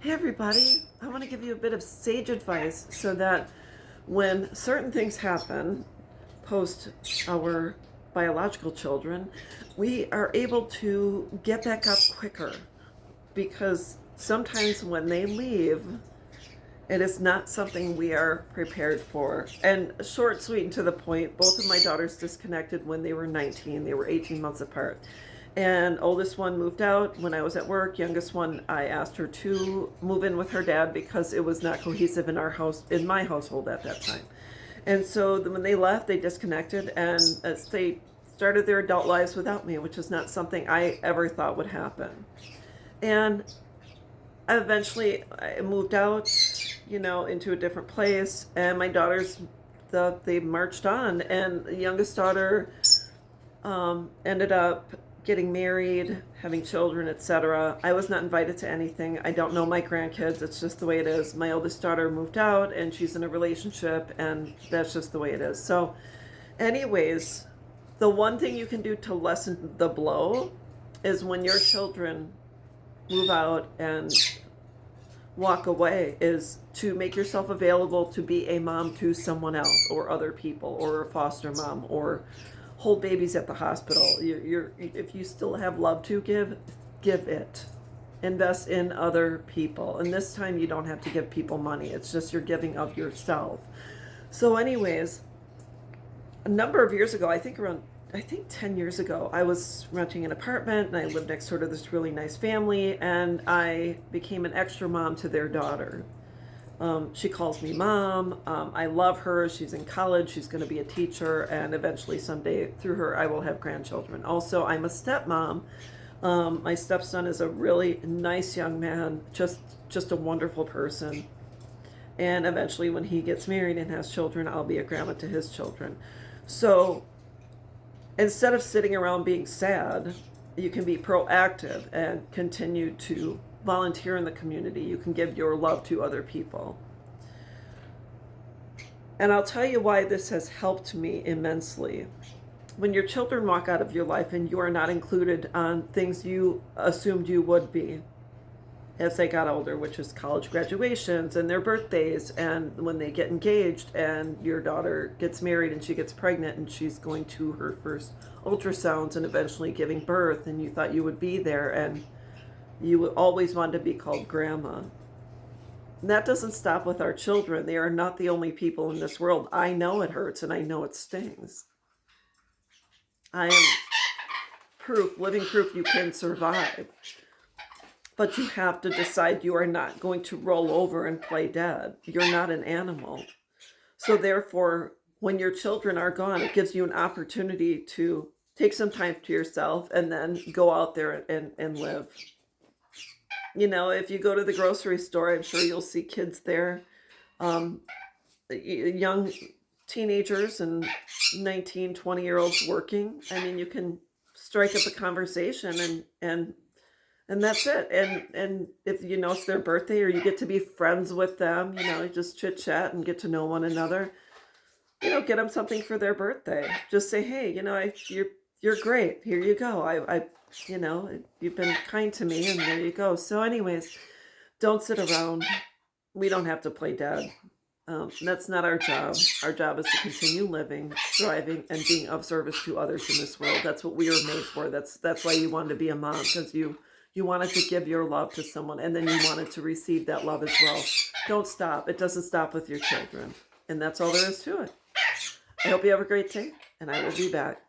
Hey everybody, I want to give you a bit of sage advice so that when certain things happen post our biological children, we are able to get back up quicker because sometimes when they leave, it is not something we are prepared for. And short, sweet, and to the point, both of my daughters disconnected when they were 19. They were 18 months apart. And oldest one moved out when I was at work. Youngest one, I asked her to move in with her dad because it was not cohesive in our house, in my household at that time. And so when they left, they disconnected and they started their adult lives without me, which is not something I ever thought would happen. And I moved out, into a different place, and my daughters, they marched on, and the youngest daughter ended up getting married, having children, etc. I was not invited to anything. I don't know my grandkids. It's just the way it is. My oldest daughter moved out, and she's in a relationship, and that's just the way it is. So, anyways, the one thing you can do to lessen the blow is when your children move out and walk away is to make yourself available to be a mom to someone else or other people or a foster mom or hold babies at the hospital. If you still have love to give it. Invest in other people. And this time you don't have to give people money. It's just you're giving of yourself. So anyways, a number of years ago, I think 10 years ago, I was renting an apartment and I lived next door to this really nice family, and I became an extra mom to their daughter. She calls me mom. I love her. She's in college. She's going to be a teacher, and eventually someday through her, I will have grandchildren. Also, I'm a stepmom. My stepson is a really nice young man, just a wonderful person. And eventually, when he gets married and has children, I'll be a grandma to his children. So instead of sitting around being sad, you can be proactive and continue to volunteer in the community. You can give your love to other people. And I'll tell you why this has helped me immensely. When your children walk out of your life and you are not included on things you assumed you would be as they got older, which is college graduations and their birthdays, and when they get engaged and your daughter gets married and she gets pregnant and she's going to her first ultrasounds and eventually giving birth, and you thought you would be there and you always wanted to be called grandma. And that doesn't stop with our children. They are not the only people in this world. I know it hurts and I know it stings. I am living proof you can survive. But you have to decide you are not going to roll over and play dead. You're not an animal. So therefore, when your children are gone, it gives you an opportunity to take some time to yourself and then go out there and live. If you go to the grocery store, I'm sure you'll see kids there, young teenagers and 19, 20-year-olds working. I mean, you can strike up a conversation and that's it. And if it's their birthday or you get to be friends with them, you just chit chat and get to know one another. Get them something for their birthday. Just say, hey, you're great. Here you go. I you've been kind to me, and there you go. So, anyways, don't sit around. We don't have to play dead. That's not our job. Our job is to continue living, thriving, and being of service to others in this world. That's what we are made for. That's why you wanted to be a mom, because you wanted to give your love to someone, and then you wanted to receive that love as well. Don't stop. It doesn't stop with your children. And that's all there is to it. I hope you have a great day, and I will be back.